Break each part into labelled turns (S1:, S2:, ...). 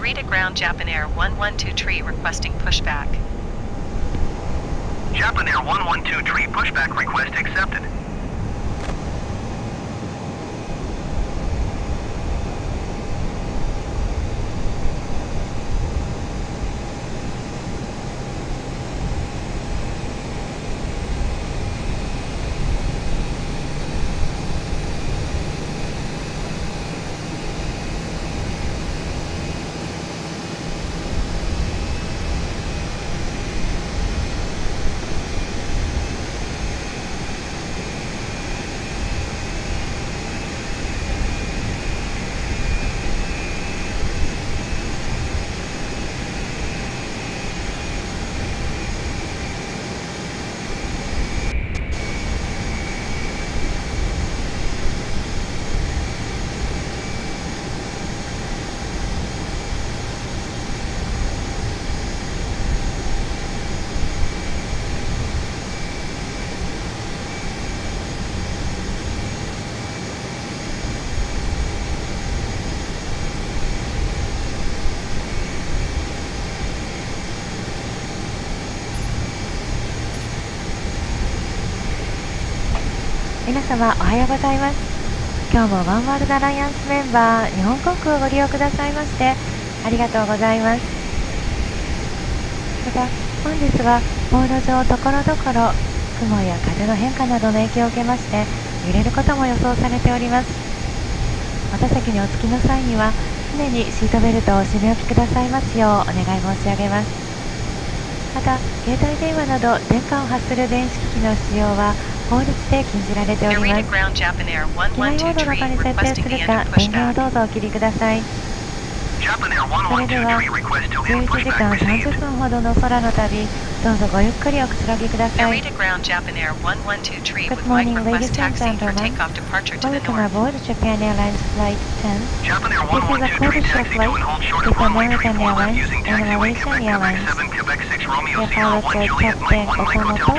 S1: Narita ground Japan Air 112 tree requesting pushback.
S2: Japan Air 112 tree pushback request accepted.
S3: 皆様おはようございます。今日もワンワールドアライアンスメンバー日本航空をご利用くださいましてありがとうございます。また本日は航路上ところどころ雲や風の変化などの影響を受けまして揺れることも予想されております。また席にお着きの際には常にシートベルトをお締め置きくださいますようお願い申し上げます。また携帯電話など電波を発する電子機器の使用は法律で禁じられております。機内モードの中に設定するか電源をどうぞお切りください。それでは11時間30分ほどの空の旅どうぞごゆっくりおくつろぎください。 Good morning ladies and gentlemen. Welcome aboard Japan Airlines Flight 10. This is a codeshare flight with American Airlines and Malaysian Airlines. Your pilots are Captain Okamoto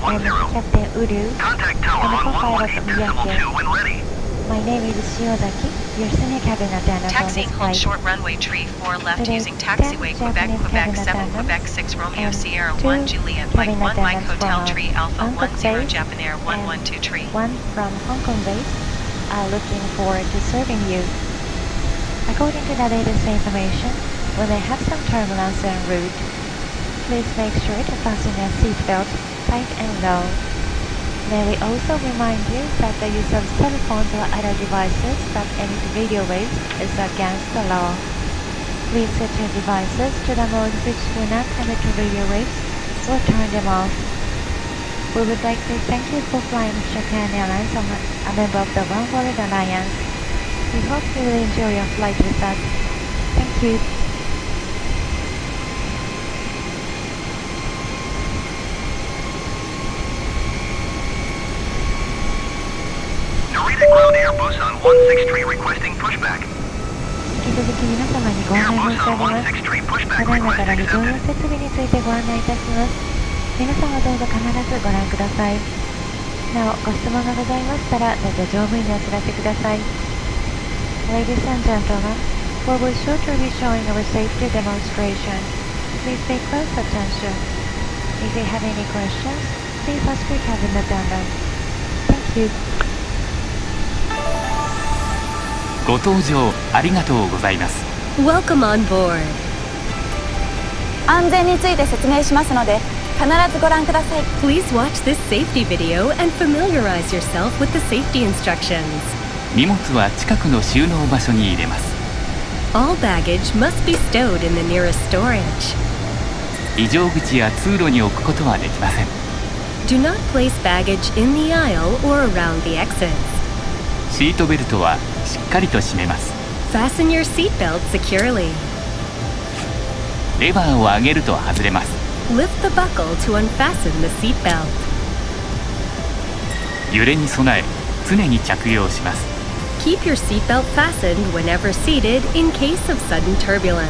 S3: and Captain Uru and co-pilot Miyake. My name is Shiozaki, your senior cabin attendant on
S1: Taxiing
S3: this
S1: hold
S3: flight.
S1: short runway tree 4 left
S3: Today,
S1: using taxiway
S3: 10
S1: Quebec,
S3: Japanese
S1: Quebec
S3: cabin
S1: 7,
S3: attendants
S1: Quebec 6, Romeo
S3: and
S1: Sierra
S3: 2
S1: 1, Juliet Mike
S3: cabin
S1: 1, Mike
S3: attendants
S1: Hotel
S3: from
S1: Tree Alpha
S3: Bangkok
S1: 10
S3: base
S1: Japan Air 112 tree.
S3: One from Hong Kong base are looking forward to serving you. According to the latest information, we may have some turbulence en route. Please make sure to fasten your seatbelt tight and low. May we also remind you that the use of cell phones or other devices that emit radio waves is against the law. Please set your devices to the mode which do not emit radio waves or turn them off. We would like to thank you for flying Japan Airlines, a member of the One World Alliance. We hope you will enjoy your flight with us. Thank you.
S2: Narita ground Airbus on 16 tree requesting pushback.
S3: 引き続き皆様にご案内申し上げます。ただいまから非常用設備についてご案内いたします。皆様どうぞ必ずご覧ください。なお、ご質問がございましたらどうぞ乗務員にお知らせください。Ladies and gentlemen, we will shortly be showing our safety demonstration. Please pay close attention. If you have any questions, please ask your cabin attendant. Thank you.
S4: ご搭乗ありがとうございます。
S5: Welcome on board.
S6: 安全について説明しますので必ずご覧ください。
S5: Please watch this safety video and familiarize yourself with the safety instructions.
S4: 荷物は近くの収納場所に入れます。
S5: All baggage must be stowed in the nearest storage.
S4: 異常口や通路に置くことはできません。
S5: Do not place baggage in the aisle or around the exits.
S4: シートベルトはしっかりと締めます。
S5: Fasten your seatbelt securely.
S4: レバーを上げると外れます。
S5: Lift the buckle to unfasten the seatbelt.
S4: 揺れに備え常に着用します。
S5: Keep your seatbelt fastened whenever seated in case of sudden turbulence.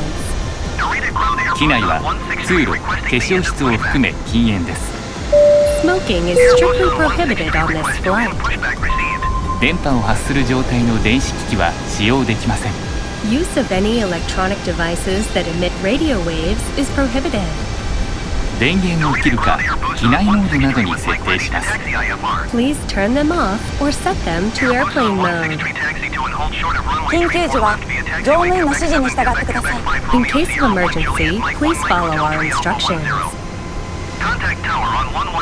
S4: 機内は通路、化粧室を含め禁煙です。
S5: Smoking is strictly prohibited on this flight.
S4: 電波を発する状態の電子機器は使用できません。
S5: Use of any electronic devices that emit radio waves is prohibited.
S4: 電源を切るか機内モードなどに設定します。
S5: Please turn them off or set them to airplane mode.
S6: 緊急時は乗務員の指示に従ってください。
S5: In case of emergency, please follow our instructions.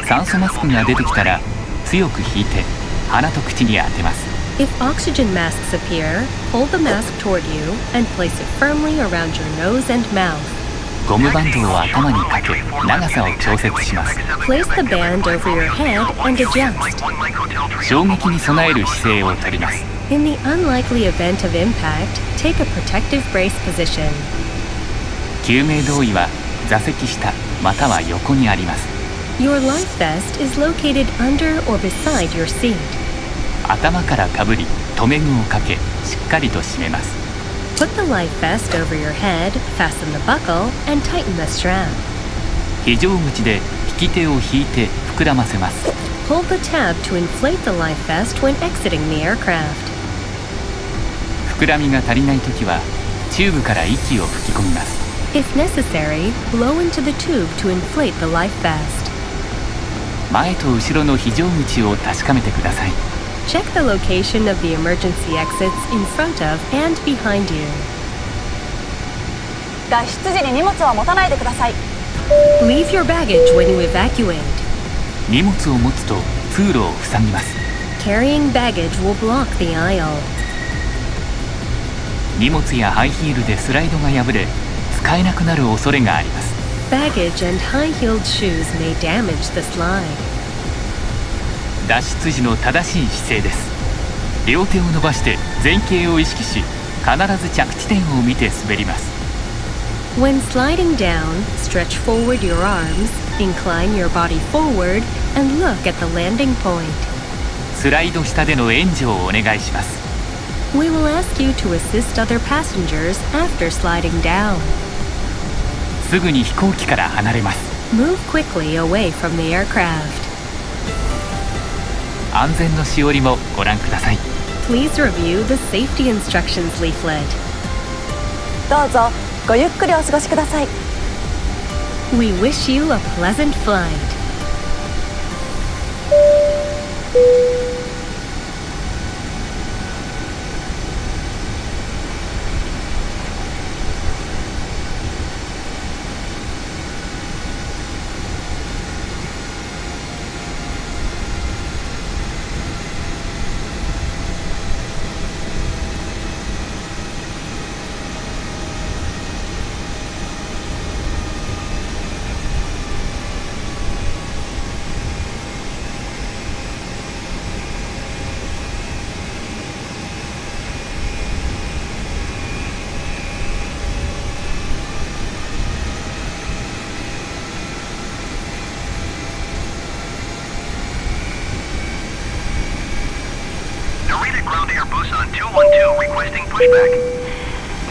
S4: 酸素マスクが出てきたら強く引いて鼻と口に当てます。
S5: If oxygen masks appear, hold the mask toward you and place it firmly around your nose and mouth.
S4: ゴムバンドを頭にかけ長さを調節します。
S5: Place the band over your head and adjust.
S4: 衝撃に備える姿勢をとります。
S5: In the unlikely event of impact, take a protective brace position.
S4: 救命胴衣は座席下または横にあります。
S5: Your life vest is located under or beside your seat.
S4: 頭からかぶり留め具をかけしっかりと締めます。
S5: Put the life vest over your head, fasten the buckle, and tighten the strap.
S4: 非常口で引き手を引いて膨らませます。
S5: Hold the tab to inflate the life vest when exiting the aircraft.
S4: 膨らみが足りないときはチューブから息を吹き込みます。
S5: If necessary, blow into the tube to inflate the life vest.
S4: 前と後ろの非常口を確かめてください。
S5: Check the location of the emergency exits in front of and behind you.
S6: 脱出時に荷物は持たないでください。
S5: Leave your baggage when you evacuate.
S4: 荷物を持つと通路を塞ぎます。
S5: Carrying baggage will block the aisle.
S4: 荷物やハイヒールでスライドが破れ使えなくなる恐れがあります。
S5: Baggage and high-heeled shoes may damage the slide.
S4: 脱出時の正しい姿勢です。両手を伸ばして前傾を意識し必ず着地点を見て滑ります。
S5: When sliding down, stretch forward your arms, incline your body forward, and look at the landing point.
S4: スライド下での援助をお願いします。
S5: We will ask you to assist other passengers after sliding down.
S4: すぐに飛行機から離れます。
S5: Move quickly away from the aircraft.
S4: 安全のしおりもご覧ください。
S5: Please review the safety instructions leaflet.
S6: どうぞごゆっくりお過ごしください。
S5: We wish you a pleasant flight.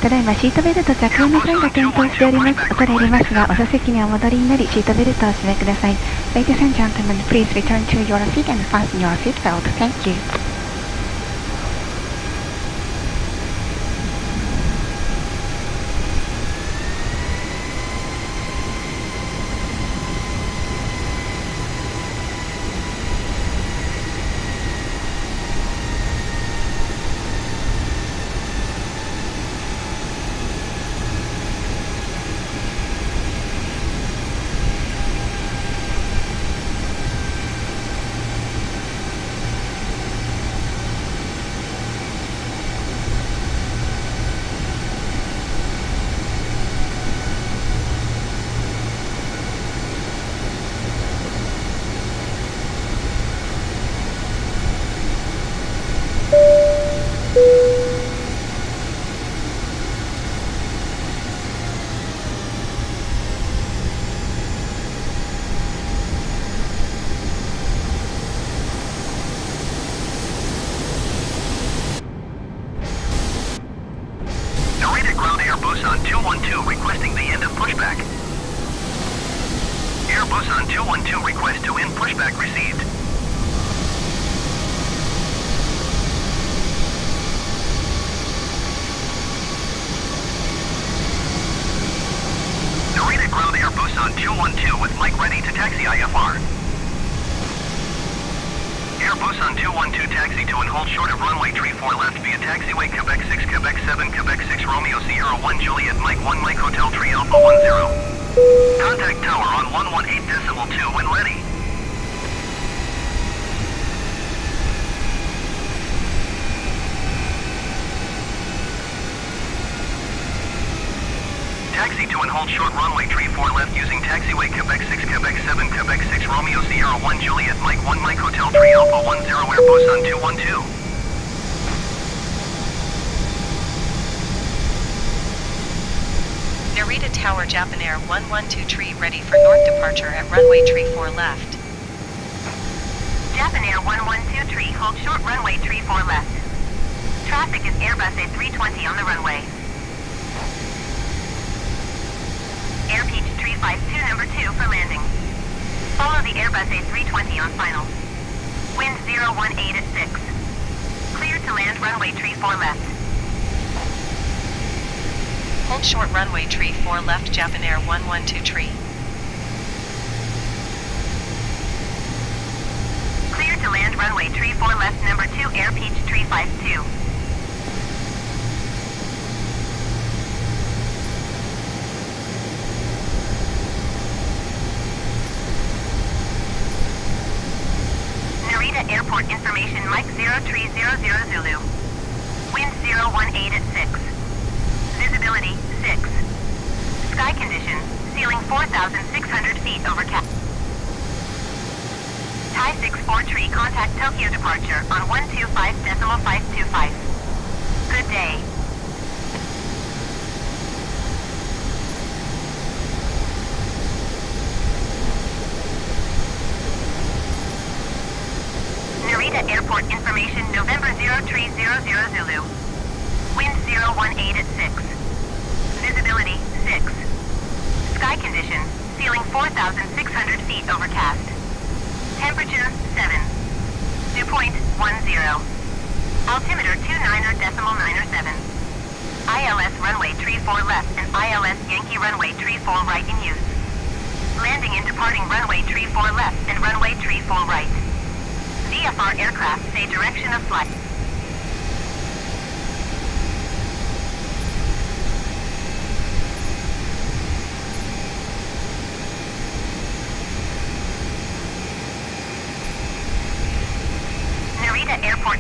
S3: ただいまシートベルト着用の際が検討しております。恐れ入りますがお座席にお戻りになりシートベルトを締めください。 Ladies and gentlemen, please return to your seat and fasten your seatbelt. Thank you.
S2: Airbus on 212 request to end pushback received. ground Airbus on 212 with mic ready to taxi IFR. Airbus on 212 taxi to and hold short of runway 34 left via taxiway Quebec 6, Quebec 7, Quebec 6 Romeo Sierra 1 Juliet Mike 1 Mike Hotel 3 Alpha 10. Contact tower on 118.2 when ready. Taxi to and hold short runway 34 left using taxiway Quebec 6, Quebec 7, Quebec 6 Romeo Sierra 1 Juliet Mike 1 Mike Hotel 3 Alpha 10 Airbus on 212.
S1: Narita Tower Japan Air 112 ready for north departure at runway 34 left.
S7: Japan Air 1123, hold short runway 34 left. Traffic is Airbus A320 on the runway. Air Peach 352 number 2 for landing. Follow the Airbus A320 on final. Wind 018 at 6. Cleared to land runway 34 left.
S1: Hold short runway 34 left Japan Air 112.
S7: Cleared to land runway 34 left number 2 Air Peach 352. Narita Airport information Mike 0300 Zulu. Wind 018 at 6. Visibility 6. Sky condition, ceiling 4,600 feet overcast. Thai 64 tree contact Tokyo departure on 125.525. Good day. Narita Airport information November 0300 Zulu. Wind 018 at 6. Visibility 6. Sky condition, ceiling 4,600 feet overcast. Temperature 7. Dew point 10. Altimeter 29.97. ILS runway 34 left and ILS Yankee runway 34 right in use. Landing and departing runway 34 left and runway 34 right. VFR aircraft say direction of flight. Narita Airport.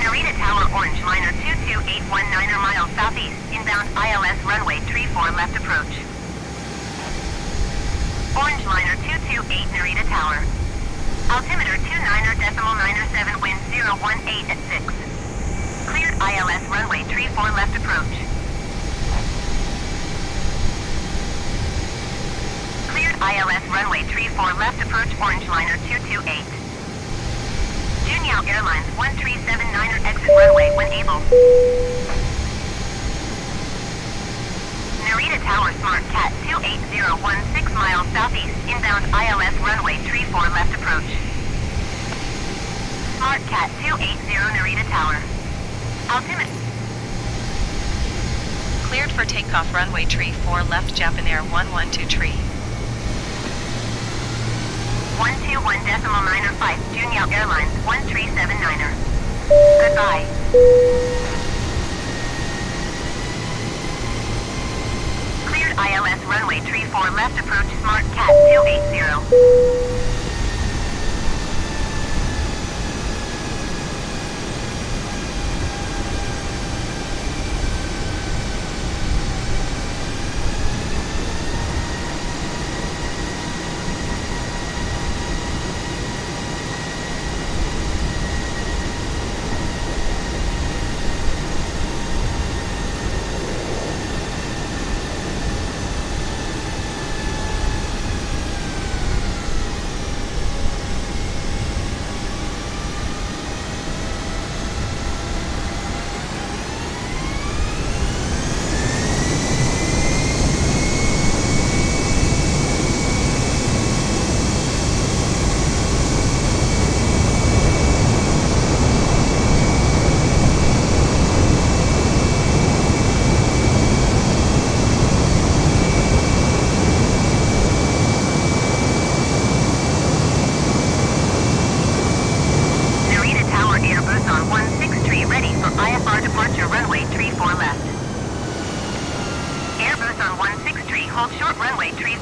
S7: Narita Tower Orange Liner 22819 miles southeast, inbound ILS runway 34 left approach. Orange Liner 228 Narita Tower. Altimeter 29.97, wind 018 at 6. Cleared ILS runway 34 left approach. Cleared ILS runway 34 left approach Orange Liner 228. Japan Airlines 1379er exit runway when able. Narita Tower Smart Cat 28016 miles southeast, inbound ILS runway 34 left approach. Smart Cat 280 Narita Tower. Altimeter.
S1: Cleared for takeoff runway 34 left Japan Air 112.
S7: 121.95 Japan Airlines 1379er. Goodbye. Cleared ILS runway 34 left approach Smart Cat 280.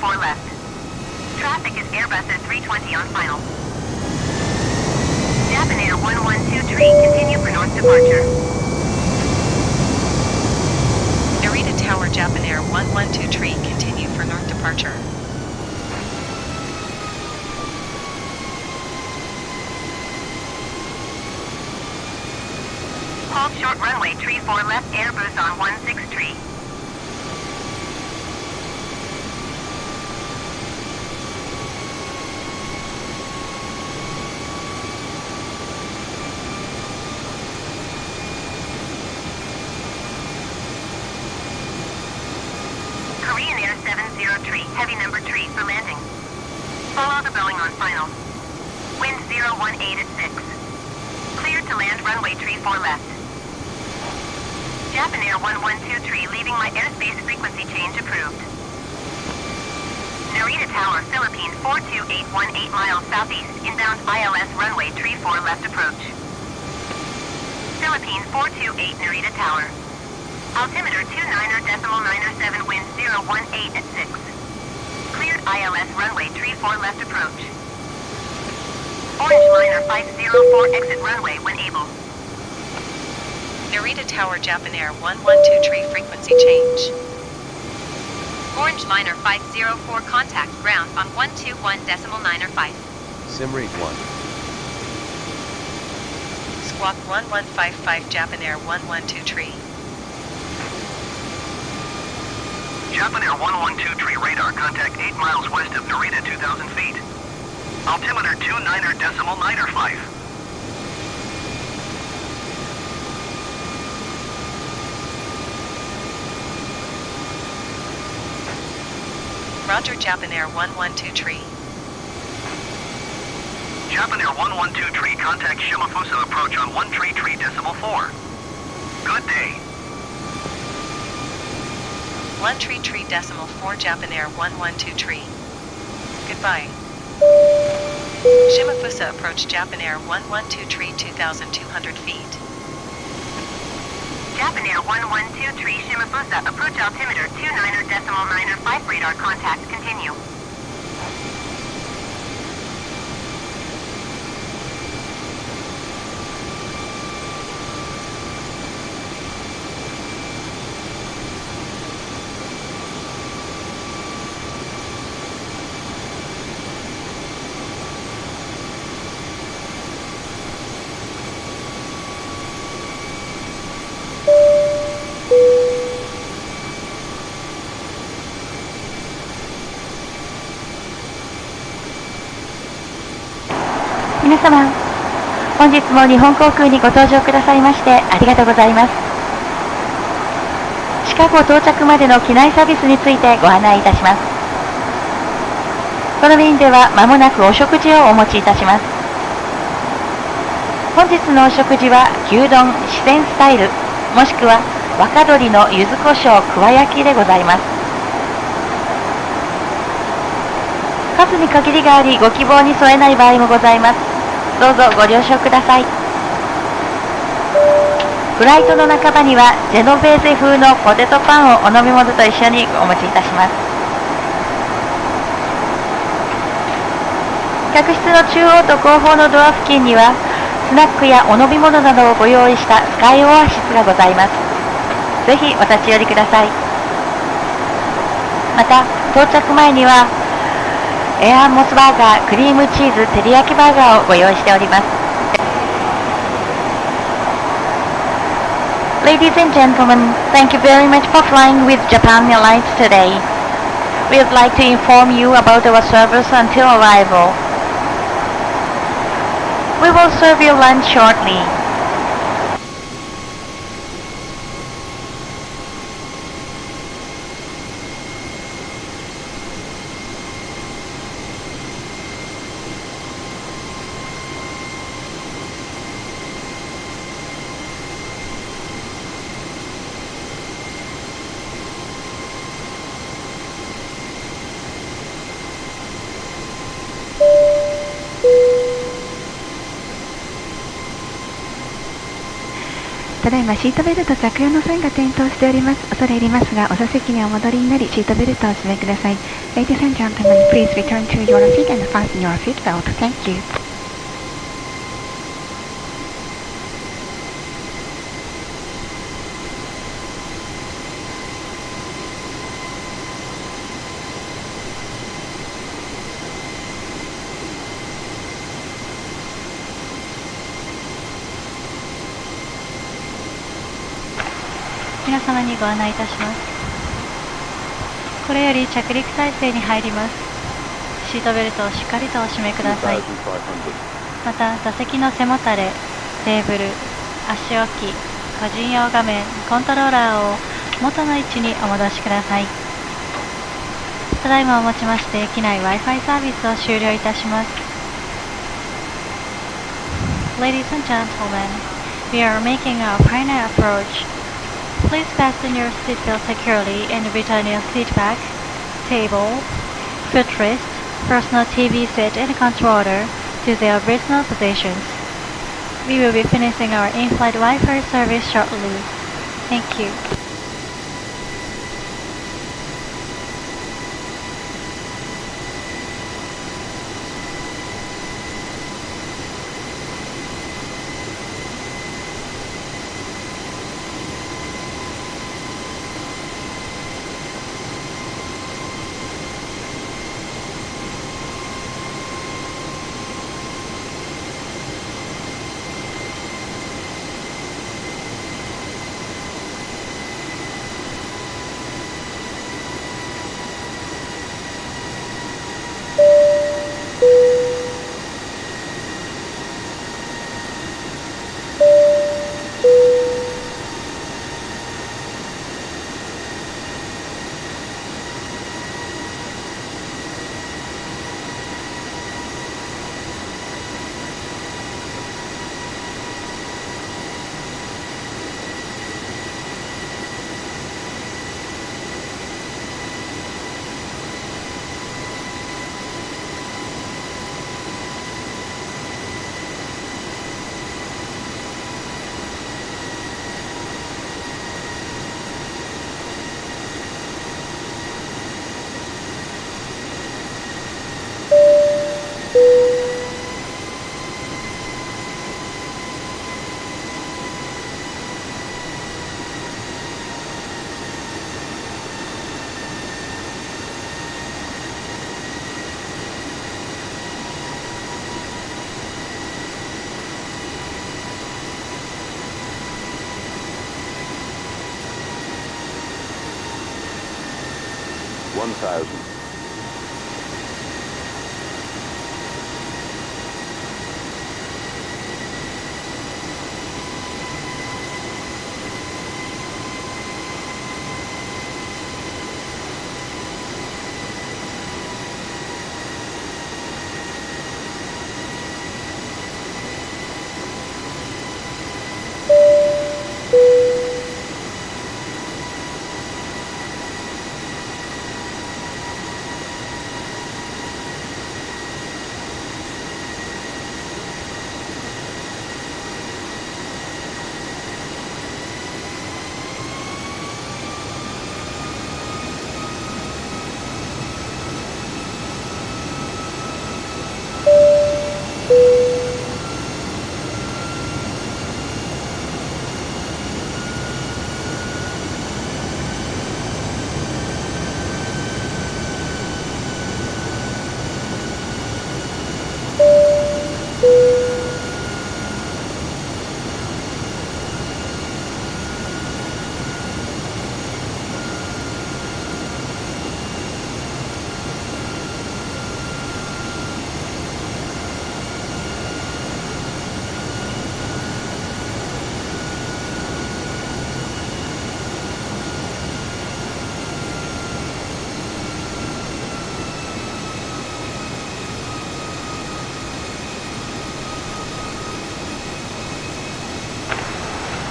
S7: 4 left. Traffic is Airbus A320 on final. Japan Air 112 continue for north departure.
S1: Narita Tower Japan Air 112 continue for north departure.
S7: Hold short runway 34 left Airbus on 163. Korean Air 703, heavy number 3 for landing. Follow the Boeing on final. Wind 018 at 6. Cleared to land runway 34 left. Japan Air 1123 leaving my airspace frequency change approved. Narita Tower, Philippines 42818 miles southeast, inbound ILS runway 34 left approach. Philippines 428 Narita Tower. Altimeter 29.97, wind 018 at 6. Cleared ILS runway 34 left approach. Orange liner 504 exit runway when able.
S1: Narita Tower Japan Air 1123 frequency change.
S7: Orange liner 504 contact ground on 121.95.
S8: Simrate 1.
S1: Squawk 1155 Japan Air 1123.
S2: Japan Air 1123 radar contact 8 miles west of Narita 2,000 feet. Altimeter 29.95.
S1: Roger Japan Air 1123.
S2: Japan Air 1123 contact Shimafusa approach on 133.4. Good day.
S1: 133.4 Japan Air 1123. Goodbye. Shimafusa approach Japan Air 1123 2,200 feet.
S7: Japan Air 1123 Shimafusa approach altimeter 29.95 radar contact continue.
S3: 皆様、本日も日本航空にご搭乗くださいましてありがとうございます。シカゴ到着までの機内サービスについてご案内いたします。この便では間もなくお食事をお持ちいたします。本日のお食事は牛丼四川スタイル、もしくは若鶏の柚子胡椒くわ焼きでございます。数に限りがありご希望に添えない場合もございます。どうぞご了承ください。フライトの半ばにはジェノベーゼ風のポテトパンをお飲み物と一緒にお持ちいたします。客室の中央と後方のドア付近にはスナックやお飲み物などをご用意したスカイオアシスがございます。ぜひお立ち寄りください。また到着前にはエアモスバーガー、クリームチーズ、照り焼きバーガーをご用意しております。Ladies and gentlemen, thank you very much for flying with Japan Airlines today. We would like to inform you about our service until arrival. We will serve you lunch shortly.
S8: ただいまシートベルト着用の際が点灯しております。恐れ入りますが、お座席にお戻りになり、シートベルトをお締めください。Ladies and gentlemen, please return to your seat and fasten your seat belt. Thank you.
S3: 皆様にご案内いたします。これより着陸態勢に入ります。シートベルトをしっかりとお締めください。また座席の背もたれ、テーブル、足置き、個人用画面、コントローラーを元の位置にお戻しください。ただいまをもちまして機内 Wi-Fi サービスを終了いたします。Ladies and gentlemen, we are making our final approach.Please fasten your seatbelt securely and return your seat back, table, footrest, personal TV set and controller to their original positions. We will be finishing our in-flight Wi-Fi service shortly. Thank you.
S9: 1000.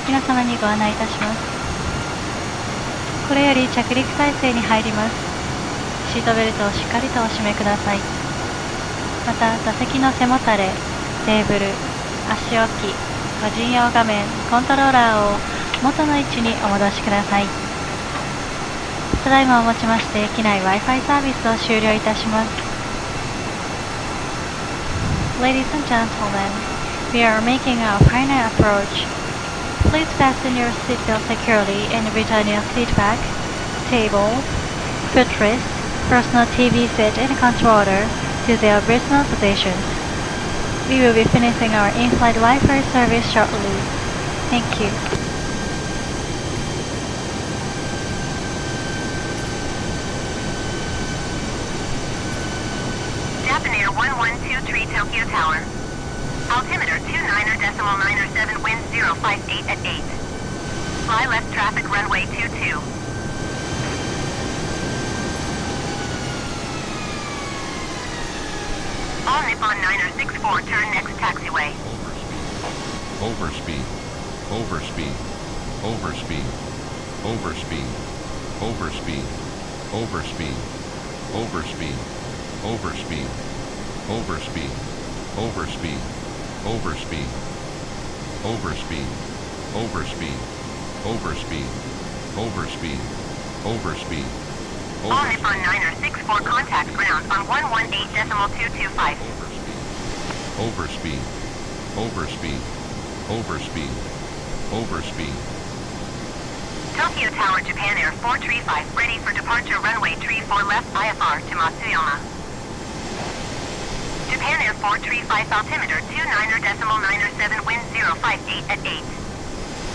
S3: 皆様にご案内いたします。これより着陸態勢に入ります。シートベルトをしっかりとお締めください。また座席の背もたれ、テーブル、足置き、個人用画面コントローラーを元の位置にお戻しください。ただいまをもちまして機内 Wi-Fi サービスを終了いたします。Ladies and gentlemen, we are making our final approach. Please fasten your seatbelt securely and return your seat back, table, footrest, personal TV set and controller to their original positions. We will be finishing our in-flight Wi-Fi service shortly. Thank you.
S7: Japan Air 1123 Tokyo Tower. Altimeter 29.97, wind 058 at 8. Fly left traffic runway 22. All Nippon 964, turn next taxiway.
S9: Overspeed. Overspeed. Overspeed. Overspeed. Overspeed. Overspeed. Overspeed. Overspeed. Overspeed. Overspeed. Overspeed. Overspeed. Overspeed. Overspeed. Overspeed. Overspeed.
S7: All Nippon 964, contact ground on 118.225.
S9: Overspeed. Overspeed. Overspeed. Overspeed.
S7: Tokyo Tower, Japan Air 435, ready for departure runway 34 left IFR to Matsuyama. Japan Air 435, altimeter 29.97, wind 058 at 8.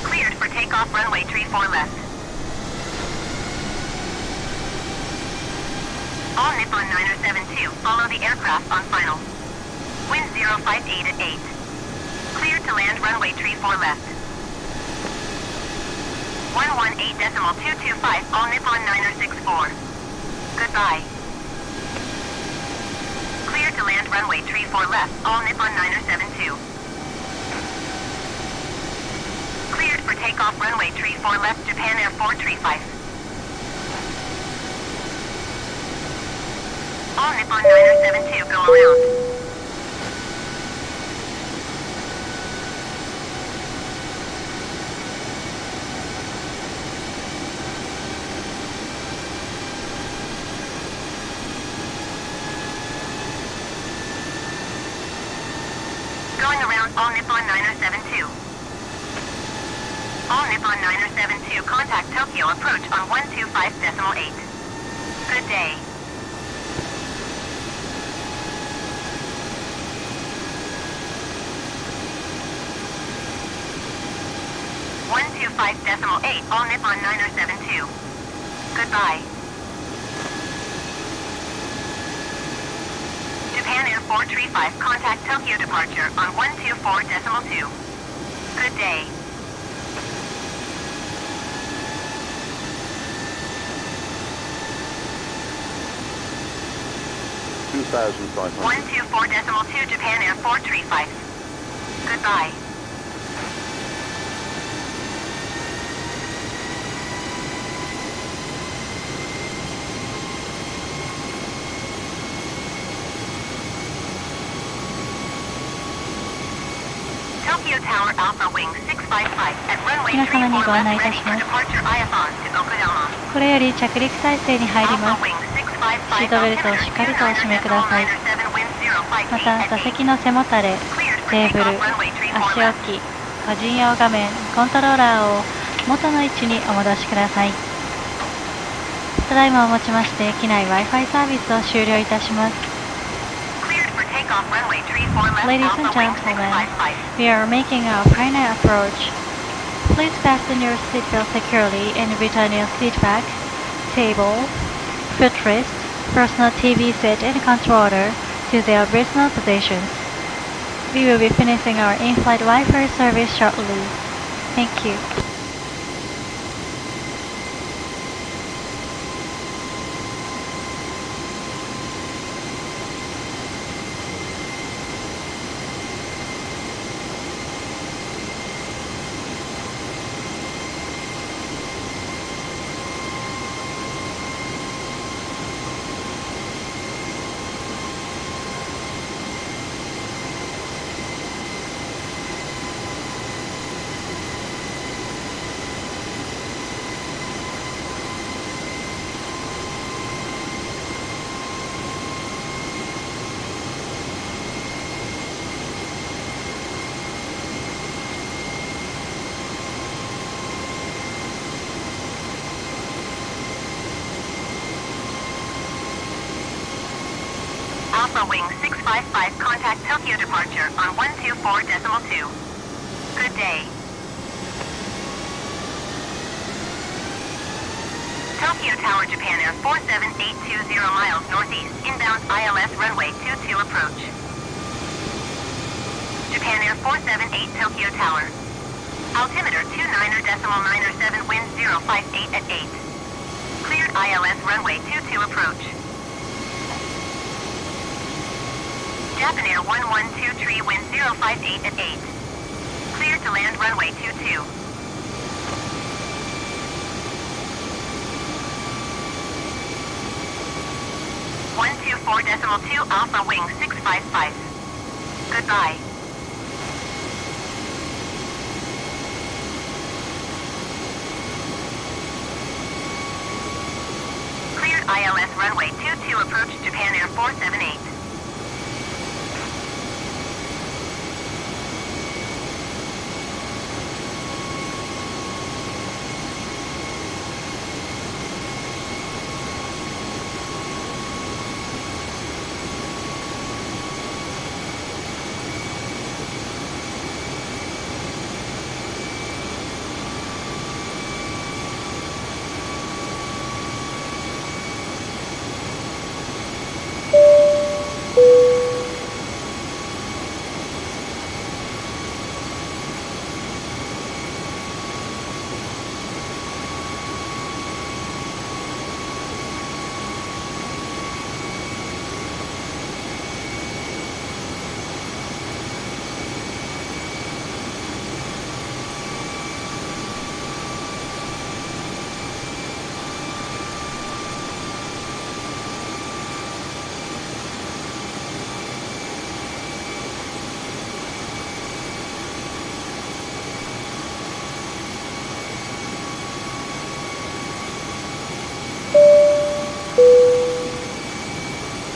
S7: Cleared for takeoff runway 34 left. All Nippon 972, follow the aircraft on final. Wind 058 at 8. Cleared to land runway 34 left. 118.225, all Nippon 964. Goodbye. Cleared to land runway 34 left, all Nippon 972. Cleared for takeoff runway 34 left, Japan Air 435. All Nippon 972, go around. Going around all Nippon 972. All Nippon 972, contact Tokyo approach on 125.8. Good day. .8, all Nippon 972. Goodbye. Japan Air 435, contact Tokyo departure on 124.2. Good day. .2 124.2, Japan Air 435. Goodbye. Tokyo Tower Alpha Wing 655 at runway 34 left, ready for departure IFR to Okayama.
S3: これより着陸態勢に入ります。シートベルトをしっかりとお締めください。また座席の背もたれ、テーブル、足置き、個人用画面、コントローラーを元の位置にお戻しください。ただいまをもちまして機内 Wi-Fi サービスを終了いたします。Ladies and gentlemen, we are making our final approach. Please fasten your seatbelt securely and return your seat back, table, footrest, personal TV set and controller to their original positions. We will be finishing our in-flight Wi-Fi service shortly. Thank you.
S7: Alpha Wing 655, contact Tokyo departure on 124.2. Good day. Tokyo Tower, Japan Air 47820 miles northeast, inbound ILS runway 22 approach. Japan Air 478 Tokyo Tower. Altimeter 29.97, wind 058 at 8. Cleared ILS runway 22 approach. Japan Air 1123, wind 058 at 8. Cleared to land runway 22. .2 Alpha Wing 655. Goodbye. Cleared ILS runway 22 approach Japan Air 478.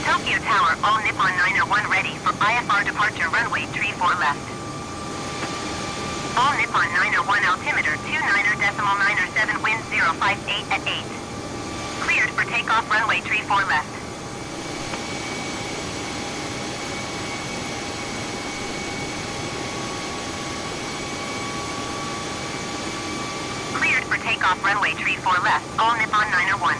S7: Tokyo Tower, all Nippon 901 ready for IFR departure runway 34 left. All Nippon 901 altimeter 29.97, wind 058 at 8. Cleared for takeoff runway 34 left. Cleared for takeoff runway 34 left, all Nippon 901.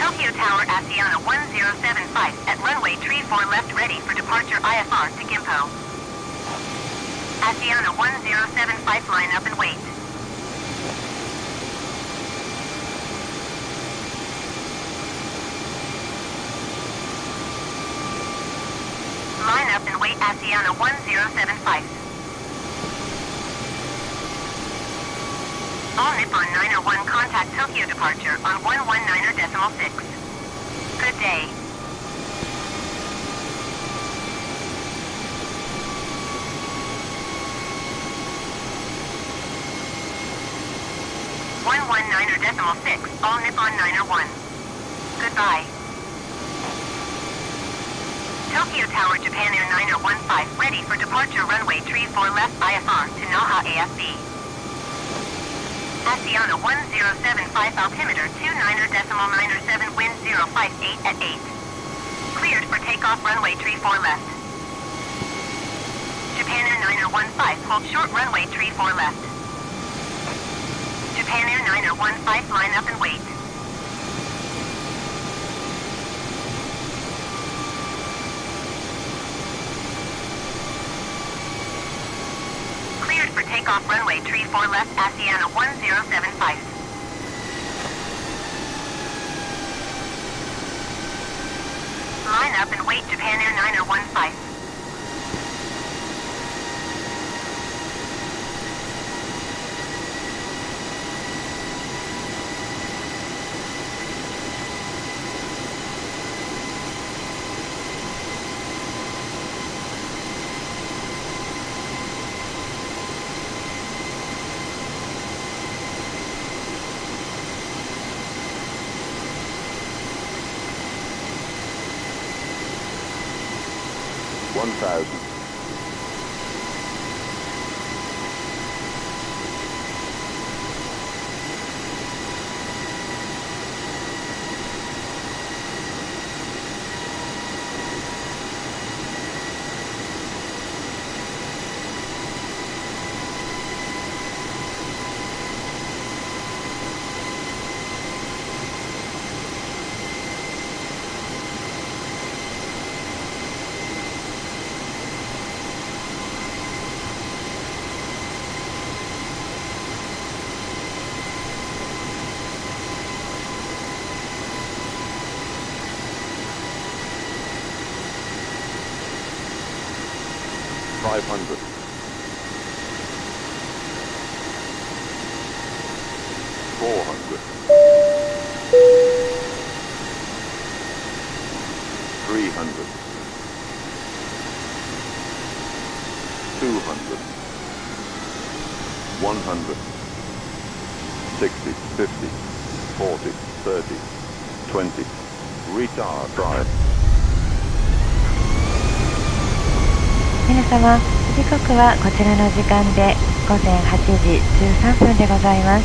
S7: Tokyo Tower, Asiana 1075 at runway 34 left ready for departure IFR to Gimpo. Asiana 1075, line up and wait. Line up and wait, Asiana 1075. All Nippon 901, contact Tokyo departure on 119.6. Good day. .6, all Nippon 901. Goodbye. Tokyo Tower, Japan Air 9015, ready for departure runway 34 left IFR to Naha AFB. Asiana 1075, altimeter 29.97, wind 058 at 8. Cleared for takeoff runway 34 left. Japan Air 9015, hold short runway 34 left. Japan Air 9015, line up and wait. Cleared for takeoff runway 34 left, Asiana 1075. line up and wait Japan Air 9015.
S3: 皆様、時刻はこちらの時間で午前8時13分でございます。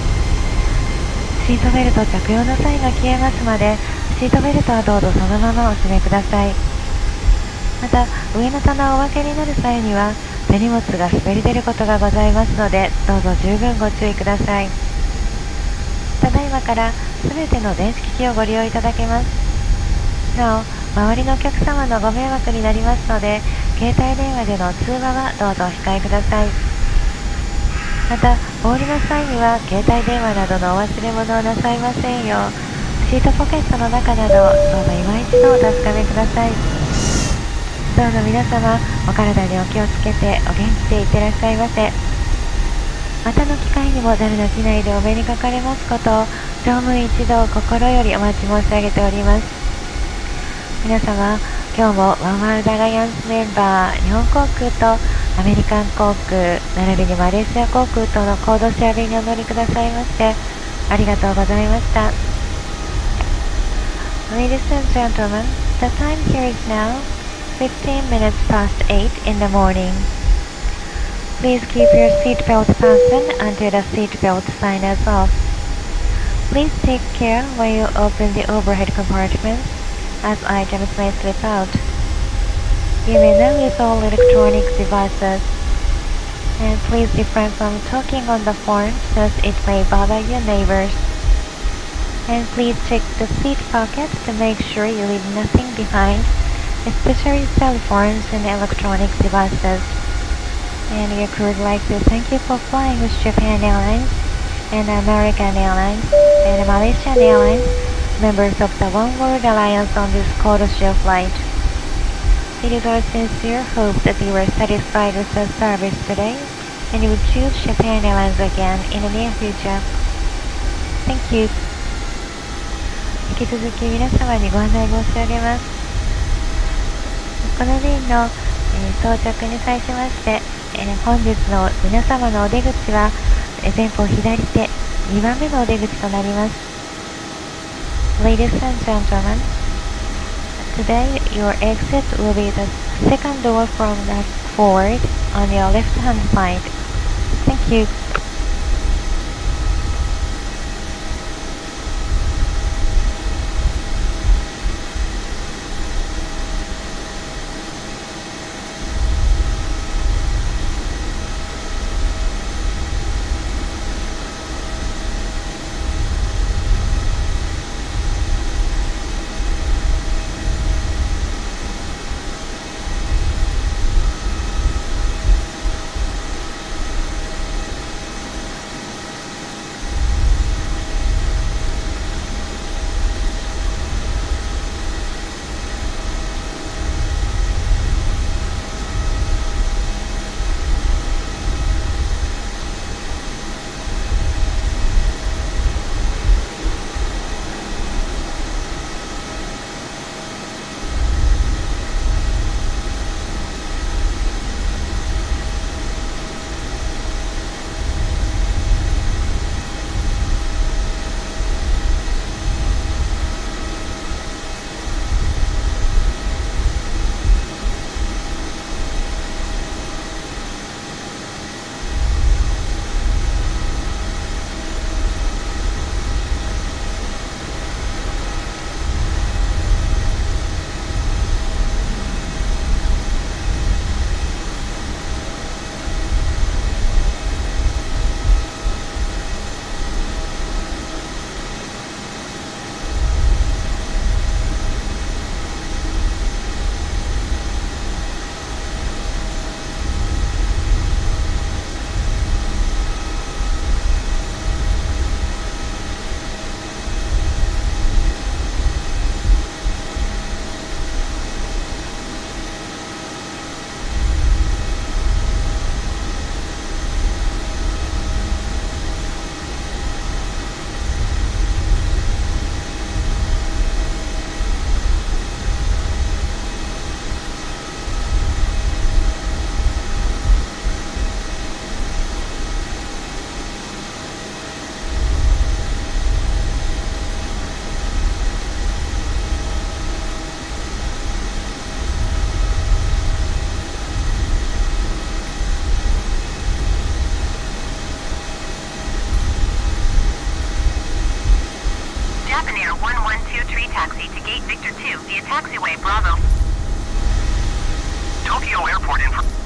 S3: シートベルト着用の際が消えますまで、シートベルトはどうぞそのままお締めください。また、上の棚をお分けになる際には手荷物が滑り出ることがございますので、どうぞ十分ご注意ください。ただいまからすべての電子機器をご利用いただけます。なお、周りのお客様のご迷惑になりますので、携帯電話での通話はどうぞお控えください。また、お降りの際には携帯電話などのお忘れ物をなさいませんよう、シートポケットの中などどうぞ今一度お確かめください。どうぞ皆様、お体にお気をつけてお元気でいってらっしゃいませ。またの機会にもダルの機内でお目にかかれますことを乗務員一同心よりお待ち申し上げております。皆様、今日もワンワールドアライアンスメンバー日本航空とアメリカン航空並びにマレーシア航空とのコードシェア便にお乗りくださいましてありがとうございました。 Ladies and gentlemen, the time here is now 15 minutes past 8 in the morning. Please keep your seatbelt fastened until the seatbelt sign is off. Please take care when you open the overhead compartments, as items may slip out. You may now use all electronic devices, and please refrain from talking on the phone as it may bother your neighbors. And please check the seat pockets to make sure you leave nothing behind, especially cell phones and electronic devices. And your crew would like to thank you for flying with Japan Airlines and American Airlines and Malaysian Airlines, members of the One World Alliance on this codeshare flight. It is our sincere hope that you were satisfied with the service today and you will choose Japan Airlines again in the near future. Thank you. 引き続き皆様にご案内申し上げます。この便の、到着に際しまして、本日の皆様のお出口は、前方左手2番目のお出口となります。Ladies and gentlemen, today your exit will be the second door from the forward on your left-hand side. Thank you.
S7: Sector 2 via taxiway Bravo.
S2: Tokyo Airport information.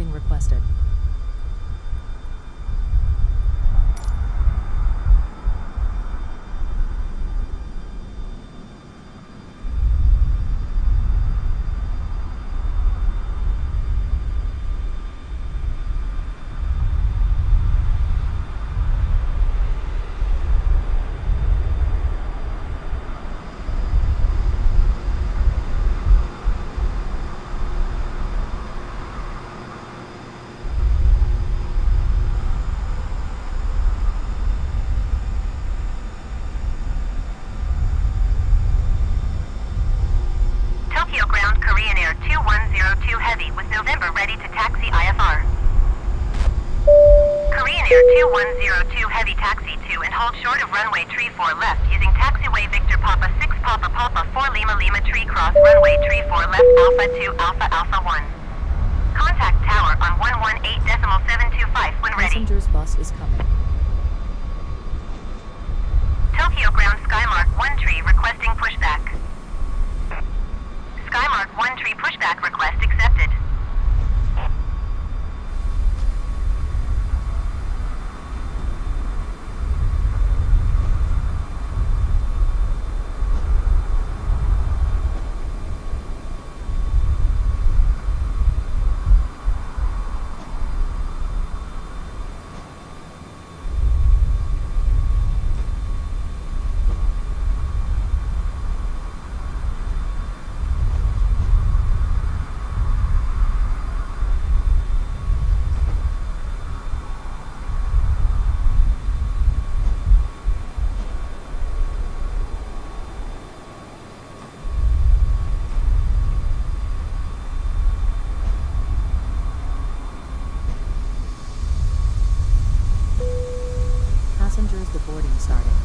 S10: Boarding requested.
S7: Tokyo ground Korean Air 2102 Heavy with November ready to taxi IFR. Korean Air 2102 Heavy taxi to and hold short of runway tree 4 left using taxiway Victor Papa 6 Papa Papa 4 Lima Lima tree cross runway tree 4 left Alpha 2 Alpha Alpha 1. Contact tower on 118.725 when ready.
S10: Passengers bus is coming.
S7: Tokyo ground Skymark 1 tree requesting pushback. Skymark 1 tree pushback request accepted.
S10: Passengers, the boarding starting.